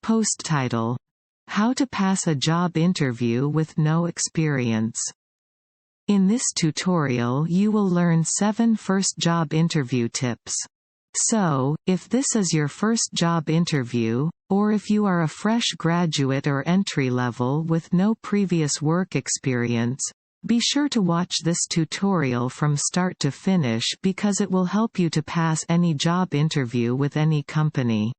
Post title: How to pass a job interview with no experience. In this tutorial you will learn 7 first job interview tips. So, if this is your first job interview, or if you are a fresh graduate or entry-level with no previous work experience, be sure to watch this tutorial from start to finish because it will help you to pass any job interview with any company.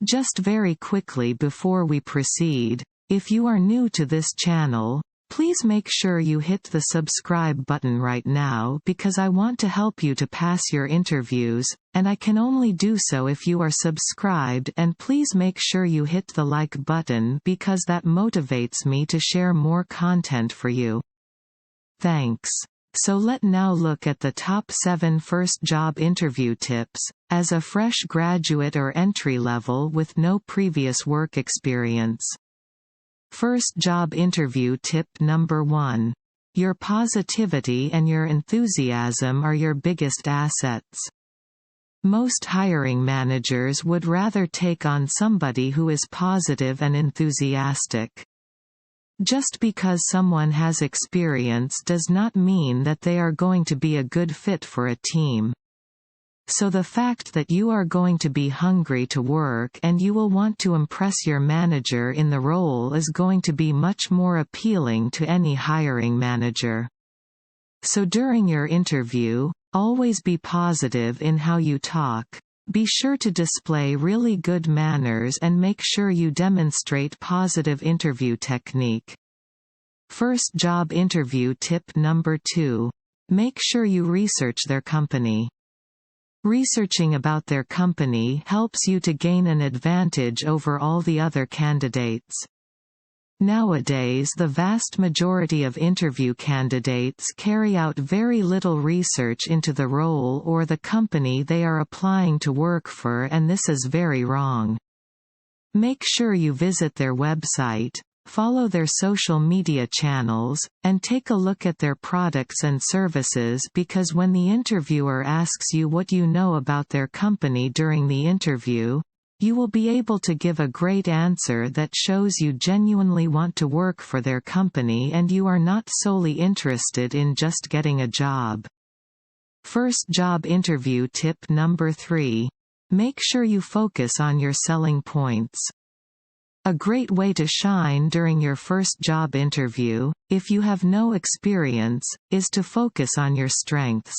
Just very quickly before we proceed, if you are new to this channel, please make sure you hit the subscribe button right now because I want to help you to pass your interviews, and I can only do so if you are subscribed, and please make sure you hit the like button because that motivates me to share more content for you. Thanks. So let's now look at the top 7 first job interview tips, as a fresh graduate or entry level with no previous work experience. First job interview tip number 1. Your positivity and your enthusiasm are your biggest assets. Most hiring managers would rather take on somebody who is positive and enthusiastic. Just because someone has experience does not mean that they are going to be a good fit for a team. So the fact that you are going to be hungry to work and you will want to impress your manager in the role is going to be much more appealing to any hiring manager. So during your interview, always be positive in how you talk. Be sure to display really good manners and make sure you demonstrate positive interview technique. First job interview tip number 2. Make sure you research their company. Researching about their company helps you to gain an advantage over all the other candidates. Nowadays the vast majority of interview candidates carry out very little research into the role or the company they are applying to work for, and this is very wrong. Make sure you visit their website, follow their social media channels, and take a look at their products and services because when the interviewer asks you what you know about their company during the interview, you will be able to give a great answer that shows you genuinely want to work for their company and you are not solely interested in just getting a job. First job interview tip number 3. Make sure you focus on your selling points. A great way to shine during your first job interview, if you have no experience, is to focus on your strengths.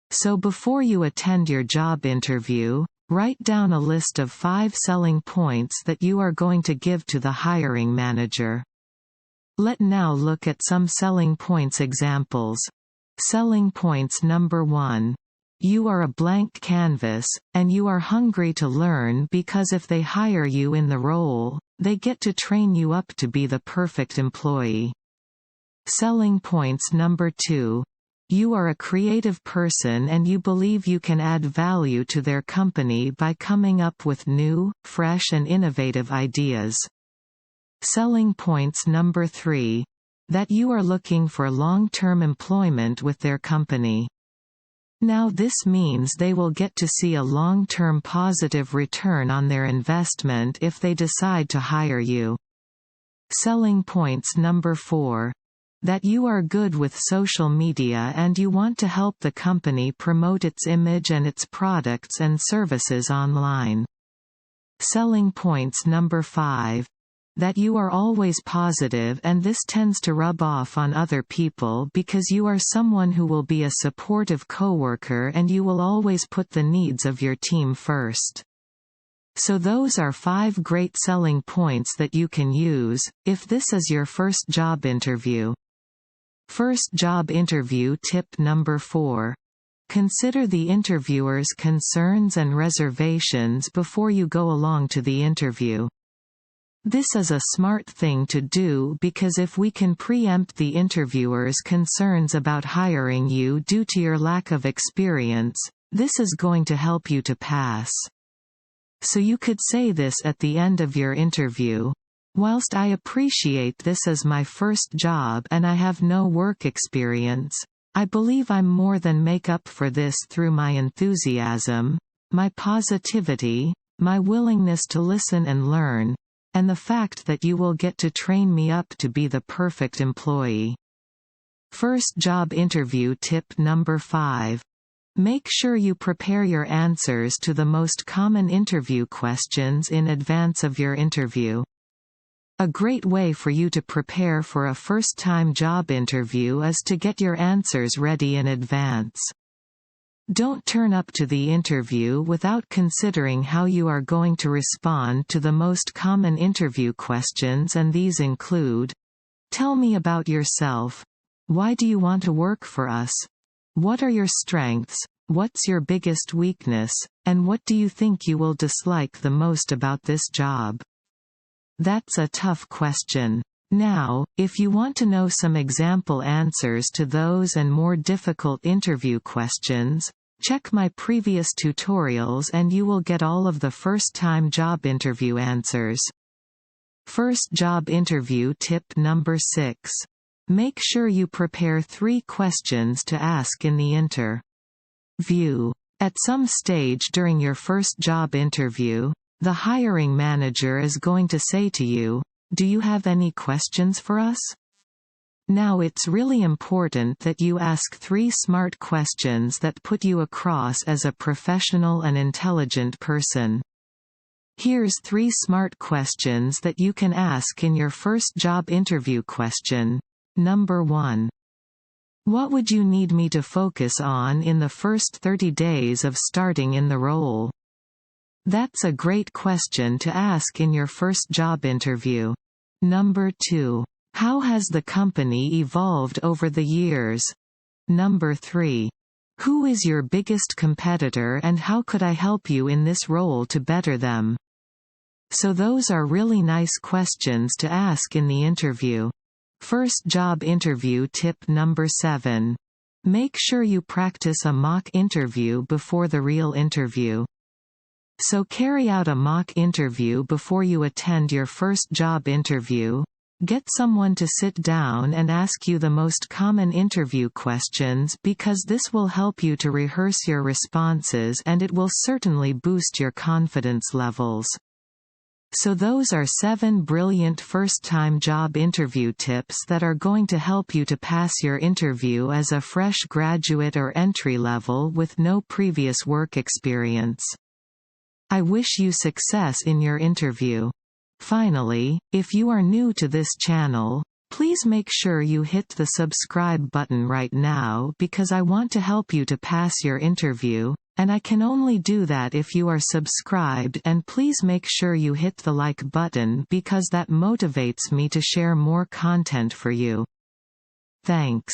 So before you attend your job interview, write down a list of 5 selling points that you are going to give to the hiring manager. Let's now look at some selling points examples. Selling points number 1. You are a blank canvas, and you are hungry to learn because if they hire you in the role, they get to train you up to be the perfect employee. Selling points number 2. You are a creative person and you believe you can add value to their company by coming up with new, fresh and innovative ideas. Selling points number 3. That you are looking for long-term employment with their company. Now this means they will get to see a long-term positive return on their investment if they decide to hire you. Selling points number 4. That you are good with social media and you want to help the company promote its image and its products and services online. Selling points number 5. That you are always positive and this tends to rub off on other people because you are someone who will be a supportive coworker and you will always put the needs of your team first. So those are 5 great selling points that you can use, if this is your first job interview. First job interview tip number 4. Consider the interviewer's concerns and reservations before you go along to the interview. This is a smart thing to do because if we can preempt the interviewer's concerns about hiring you due to your lack of experience, this is going to help you to pass. So you could say this at the end of your interview. Whilst I appreciate this as my first job and I have no work experience, I believe I'm more than make up for this through my enthusiasm, my positivity, my willingness to listen and learn, and the fact that you will get to train me up to be the perfect employee. First job interview tip number 5. Make sure you prepare your answers to the most common interview questions in advance of your interview. A great way for you to prepare for a first-time job interview is to get your answers ready in advance. Don't turn up to the interview without considering how you are going to respond to the most common interview questions, and these include: tell me about yourself. Why do you want to work for us? What are your strengths? What's your biggest weakness? And what do you think you will dislike the most about this job? That's a tough question. Now, if you want to know some example answers to those and more difficult interview questions, check my previous tutorials and you will get all of the first-time job interview answers. First job interview tip number 6. Make sure you prepare 3 questions to ask in the interview. At some stage during your first job interview, the hiring manager is going to say to you, "Do you have any questions for us?" Now it's really important that you ask 3 smart questions that put you across as a professional and intelligent person. Here's 3 smart questions that you can ask in your first job interview question. Number 1. What would you need me to focus on in the first 30 days of starting in the role? That's a great question to ask in your first job interview. Number 2. How has the company evolved over the years? Number 3. Who is your biggest competitor and how could I help you in this role to better them? So those are really nice questions to ask in the interview. First job interview tip number 7. Make sure you practice a mock interview before the real interview. So carry out a mock interview before you attend your first job interview. Get someone to sit down and ask you the most common interview questions, because this will help you to rehearse your responses and it will certainly boost your confidence levels. So those are 7 brilliant first-time job interview tips that are going to help you to pass your interview as a fresh graduate or entry-level with no previous work experience. I wish you success in your interview. Finally, if you are new to this channel, please make sure you hit the subscribe button right now, because I want to help you to pass your interview, and I can only do that if you are subscribed, and please make sure you hit the like button because that motivates me to share more content for you. Thanks.